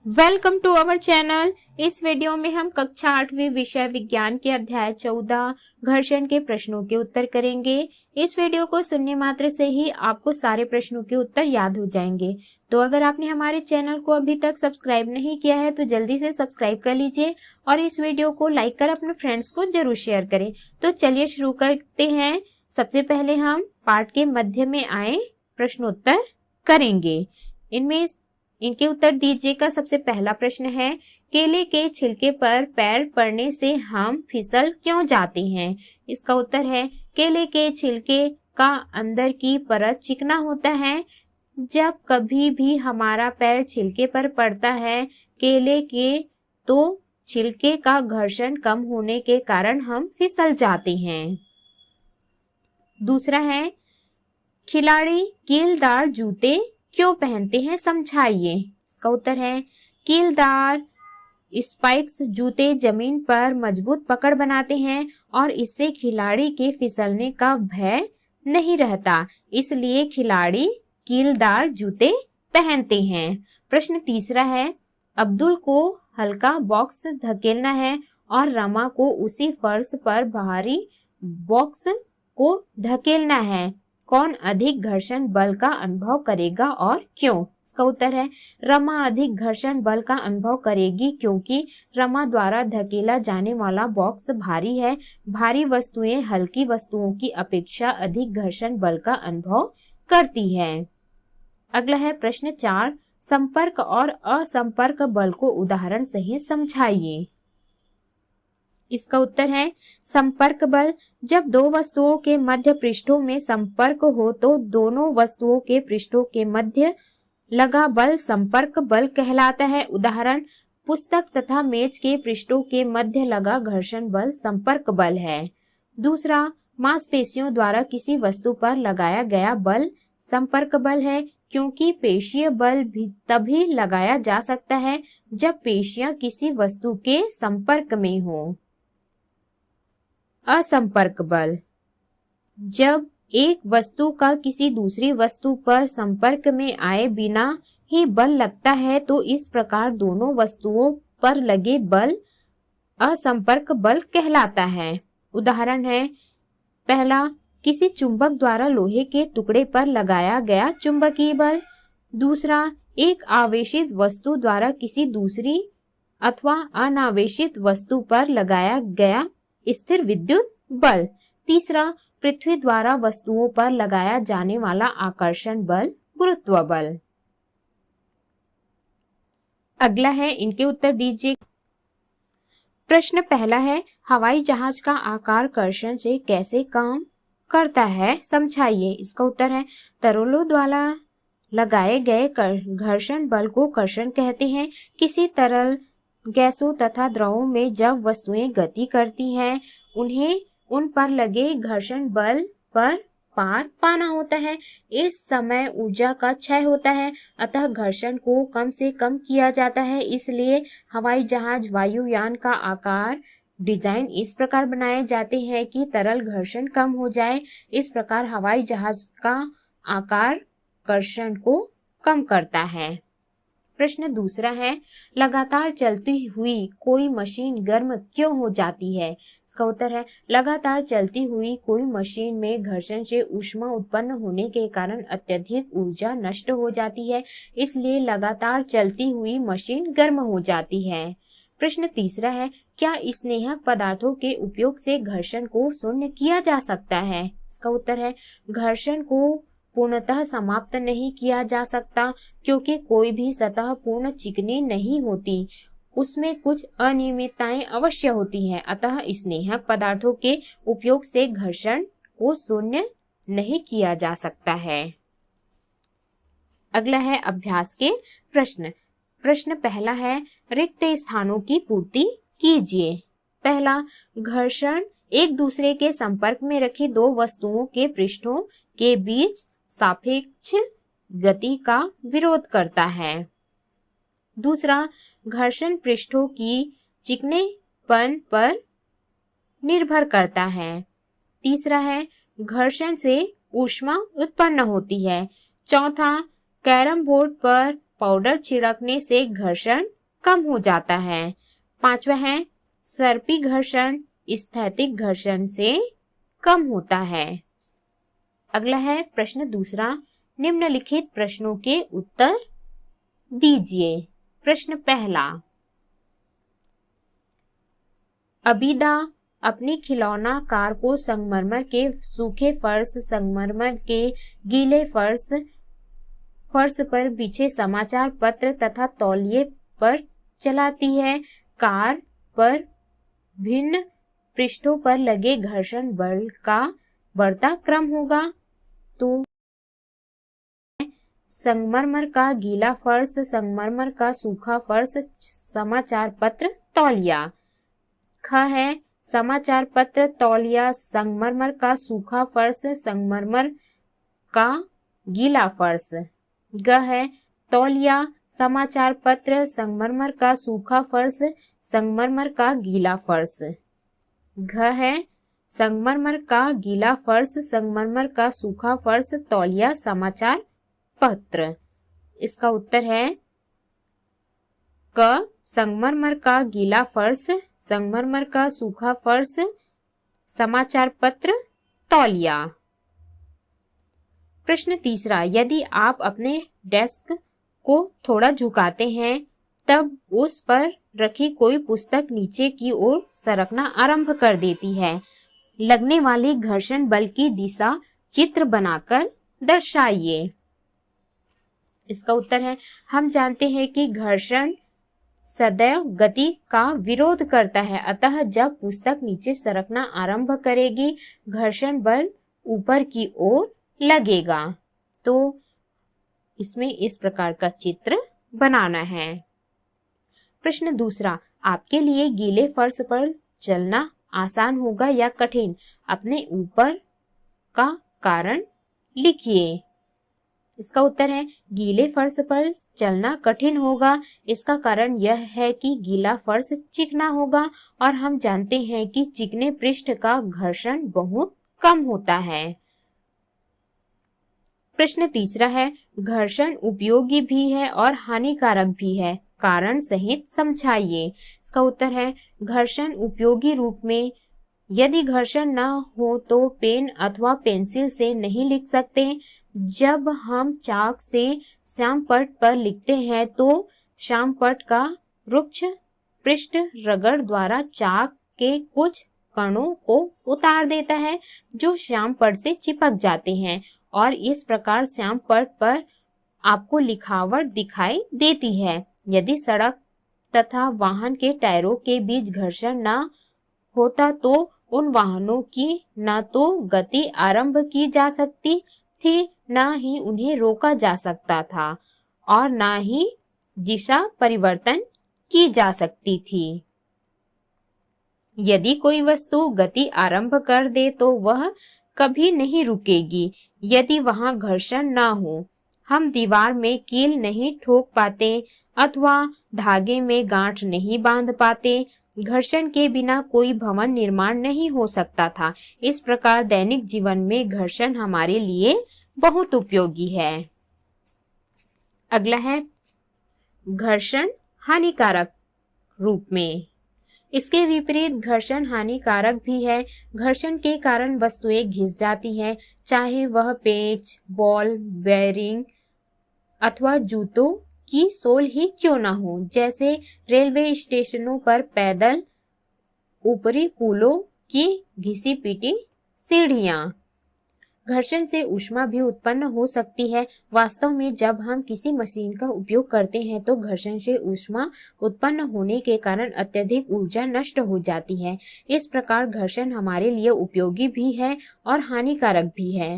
Welcome to our channel. इस video में हम कक्षा 8वीं विषय विज्ञान के अध्याय 14 घर्षण के प्रश्नों के उत्तर करेंगे। इस वीडियो को सुनने मात्र से ही आपको सारे प्रश्नों के उत्तर याद हो जाएंगे। तो अगर आपने हमारे चैनल को अभी तक सब्सक्राइब नहीं किया है तो जल्दी से सब्सक्राइब कर लीजिए और इस वीडियो को लाइक कर अपने फ्रेंड्स को जरूर शेयर करें। तो चलिए शुरू करते हैं। सबसे पहले हम पाठ के मध्य में आए प्रश्नोत्तर करेंगे। इनके उत्तर दीजिएगा। सबसे पहला प्रश्न है, केले के छिलके पर पैर पड़ने से हम फिसल क्यों जाते हैं? इसका उत्तर है, केले के छिलके का अंदर की परत चिकना होता है। जब कभी भी हमारा पैर छिलके पर पड़ता है केले के, तो छिलके का घर्षण कम होने के कारण हम फिसल जाते हैं। दूसरा है, खिलाड़ी कीलदार जूते क्यों पहनते हैं? समझाइए। इसका उत्तर है, कीलदार स्पाइक्स जूते जमीन पर मजबूत पकड़ बनाते हैं और इससे खिलाड़ी के फिसलने का भय नहीं रहता, इसलिए खिलाड़ी कीलदार जूते पहनते हैं। प्रश्न तीसरा है, अब्दुल को हल्का बॉक्स धकेलना है और रमा को उसी फर्श पर भारी बॉक्स को धकेलना है। कौन अधिक घर्षण बल का अनुभव करेगा और क्यों? इसका उत्तर है, रमा अधिक घर्षण बल का अनुभव करेगी क्योंकि रमा द्वारा धकेला जाने वाला बॉक्स भारी है। भारी वस्तुएं हल्की वस्तुओं की अपेक्षा अधिक घर्षण बल का अनुभव करती है। अगला है प्रश्न 4, संपर्क और असंपर्क बल को उदाहरण सहित समझाइए। इसका उत्तर है, संपर्क बल, जब दो वस्तुओं के मध्य पृष्ठों में संपर्क हो तो दोनों वस्तुओं के पृष्ठों के मध्य लगा बल संपर्क बल कहलाता है। उदाहरण, पुस्तक तथा मेज के पृष्ठों के मध्य लगा घर्षण बल संपर्क बल है। दूसरा, मांसपेशियों द्वारा किसी वस्तु पर लगाया गया बल संपर्क बल है, क्योंकि पेशीय बल भी तभी लगाया जा सकता है जब पेशियां किसी वस्तु के संपर्क में हो। असंपर्क बल, जब एक वस्तु का किसी दूसरी वस्तु पर संपर्क में आए बिना ही बल लगता है तो इस प्रकार दोनों वस्तुओं पर लगे बल असंपर्क बल कहलाता है। उदाहरण है, पहला, किसी चुंबक द्वारा लोहे के टुकड़े पर लगाया गया चुंबकीय बल। दूसरा, एक आवेशित वस्तु द्वारा किसी दूसरी अथवा अनावेशित वस्तु पर लगाया गया स्थिर विद्युत बल। तीसरा, पृथ्वी द्वारा वस्तुओं पर लगाया जाने वाला आकर्षण बल गुरुत्व बल। अगला है, इनके उत्तर दीजिए। प्रश्न पहला है, हवाई जहाज का आकार कर्षण से कैसे काम करता है? समझाइए। इसका उत्तर है, तरोलों द्वारा लगाए गए घर्षण बल को कर्षण कहते हैं। किसी तरल, गैसों तथा द्रवों में जब वस्तुएं गति करती हैं, उन्हें उन पर लगे घर्षण बल पर पार पाना होता है। इस समय ऊर्जा का क्षय होता है, अतः घर्षण को कम से कम किया जाता है। इसलिए हवाई जहाज वायुयान का आकार डिजाइन इस प्रकार बनाए जाते हैं कि तरल घर्षण कम हो जाए। इस प्रकार हवाई जहाज का आकार घर्षण को कम करता है। प्रश्न दूसरा है, लगातार चलती हुई कोई मशीन गर्म क्यों हो जाती है? इसका उत्तर है, लगातार चलती हुई कोई मशीन में घर्षण से ऊष्मा उत्पन्न होने के कारण अत्यधिक ऊर्जा नष्ट हो जाती है, इसलिए लगातार चलती हुई मशीन गर्म हो जाती है। प्रश्न तीसरा है, क्या स्नेहक पदार्थों के उपयोग से घर्षण को शून्य किया जा सकता है? इसका उत्तर है, घर्षण को पूर्णतः समाप्त नहीं किया जा सकता, क्योंकि कोई भी सतह पूर्ण चिकनी नहीं होती, उसमें कुछ अनियमितताएं अवश्य होती हैं। अतः स्नेहक पदार्थों के उपयोग से घर्षण को शून्य नहीं किया जा सकता है। अगला है अभ्यास के प्रश्न। प्रश्न पहला है, रिक्त स्थानों की पूर्ति कीजिए। पहला, घर्षण एक दूसरे के संपर्क में रखी दो वस्तुओं के पृष्ठों के बीच सापेक्ष गति का विरोध करता है। दूसरा, घर्षण पृष्ठों की चिकनेपन पर निर्भर करता है। तीसरा है, घर्षण से ऊष्मा उत्पन्न होती है। चौथा, कैरम बोर्ड पर पाउडर छिड़कने से घर्षण कम हो जाता है। पांचवा है सर्पी घर्षण स्थैतिक घर्षण से कम होता है। अगला है प्रश्न दूसरा, निम्नलिखित प्रश्नों के उत्तर दीजिए। प्रश्न पहला, अबीदा अपनी खिलौना कार को संगमरमर के सूखे फर्श, संगमरमर के गीले फर्श पर बिछे समाचार पत्र तथा तौलिए पर चलाती है। कार पर भिन्न पृष्ठों पर लगे घर्षण बल का बढ़ता क्रम होगा। तो संगमरमर का गीला फर्श, संगमरमर का सूखा फर्श, समाचार पत्र, तौलिया। ख है समाचार पत्र, तौलिया, संगमरमर का सूखा फर्श, संगमरमर का गीला फर्श। ग है तौलिया, समाचार पत्र, संगमरमर का सूखा फर्श, संगमरमर का गीला फर्श। घ है संगमरमर का गीला फर्श, संगमरमर का सूखा फर्श, तौलिया, समाचार पत्र। इसका उत्तर है क संगमरमर का गीला फर्श, संगमरमर का सूखा फर्श, समाचार पत्र, तौलिया। प्रश्न तीसरा, यदि आप अपने डेस्क को थोड़ा झुकाते हैं तब उस पर रखी कोई पुस्तक नीचे की ओर सरकना आरंभ कर देती है। लगने वाली घर्षण बल की दिशा चित्र बनाकर दर्शाइए। इसका उत्तर है, हम जानते हैं कि घर्षण सदैव गति का विरोध करता है, अतः जब पुस्तक नीचे सरकना आरंभ करेगी घर्षण बल ऊपर की ओर लगेगा। तो इसमें इस प्रकार का चित्र बनाना है। प्रश्न दूसरा, आपके लिए गीले फर्श पर चलना आसान होगा या कठिन? अपने ऊपर का कारण लिखिए। इसका उत्तर है, गीले फर्श पर चलना कठिन होगा। इसका कारण यह है कि गीला फर्श चिकना होगा और हम जानते हैं कि चिकने पृष्ठ का घर्षण बहुत कम होता है। प्रश्न तीसरा है, घर्षण उपयोगी भी है और हानिकारक भी है, कारण सहित समझाइए। इसका उत्तर है, घर्षण उपयोगी रूप में यदि घर्षण न हो तो पेन अथवा पेंसिल से नहीं लिख सकते। जब हम चाक से श्यामपट्ट पर लिखते हैं तो श्यामपट्ट का रुक्ष पृष्ठ रगड़ द्वारा चाक के कुछ कणों को उतार देता है जो श्यामपट्ट से चिपक जाते हैं और इस प्रकार श्यामपट्ट पर आपको लिखावट दिखाई देती है। यदि सड़क तथा वाहन के टायरों के बीच घर्षण न होता तो उन वाहनों की न तो गति आरंभ की जा सकती थी, न ही उन्हें रोका जा सकता था और न ही दिशा परिवर्तन की जा सकती थी। यदि कोई वस्तु गति आरंभ कर दे तो वह कभी नहीं रुकेगी यदि वहां घर्षण न हो। हम दीवार में कील नहीं ठोक पाते अथवा धागे में गांठ नहीं बांध पाते। घर्षण के बिना कोई भवन निर्माण नहीं हो सकता था। इस प्रकार दैनिक जीवन में घर्षण हमारे लिए बहुत उपयोगी है। अगला है घर्षण हानिकारक रूप में। इसके विपरीत घर्षण हानिकारक भी है। घर्षण के कारण वस्तुएं घिस जाती हैं, चाहे वह पेच, बॉल बेयरिंग अथवा जूतों की सोल ही क्यों न हो। जैसे रेलवे स्टेशनों पर पैदल ऊपरी पुलों की घिसी पीटी सीढ़ियां। घर्षण से ऊष्मा भी उत्पन्न हो सकती है। वास्तव में जब हम किसी मशीन का उपयोग करते हैं तो घर्षण से ऊष्मा उत्पन्न होने के कारण अत्यधिक ऊर्जा नष्ट हो जाती है। इस प्रकार घर्षण हमारे लिए उपयोगी भी है और हानिकारक भी है।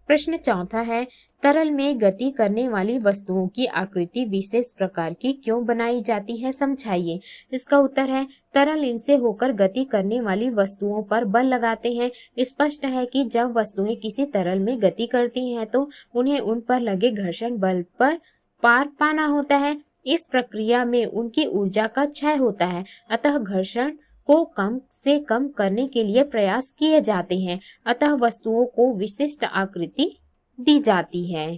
प्रश्न चौथा है, तरल में गति करने वाली वस्तुओं की आकृति विशेष प्रकार की क्यों बनाई जाती है, समझाइए। इसका उत्तर है, तरल इनसे होकर गति करने वाली वस्तुओं पर बल लगाते हैं। स्पष्ट है कि जब वस्तुएं किसी तरल में गति करती हैं तो उन्हें उन पर लगे घर्षण बल पर पार पाना होता है। इस प्रक्रिया में उनकी ऊर्जा का क्षय होता है, अतः घर्षण को कम से कम करने के लिए प्रयास किए जाते हैं। अतः वस्तुओं को विशिष्ट आकृति दी जाती है।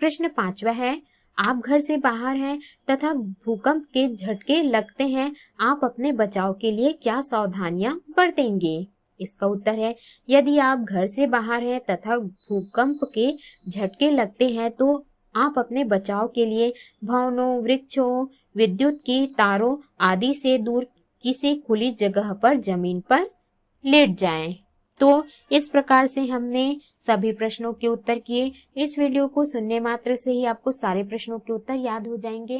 प्रश्न पांचवा है, आप घर से बाहर हैं तथा भूकंप के झटके लगते हैं, आप अपने बचाव के लिए क्या सावधानियां बरतेंगे? इसका उत्तर है, यदि आप घर से बाहर हैं तथा भूकंप के झटके लगते हैं तो आप अपने बचाव के लिए भवनों, वृक्षों, विद्युत की तारों आदि से दूर किसी खुली जगह पर जमीन पर लेट जाएं। तो इस प्रकार से हमने सभी प्रश्नों के उत्तर किए। इस वीडियो को सुनने मात्र से ही आपको सारे प्रश्नों के उत्तर याद हो जाएंगे।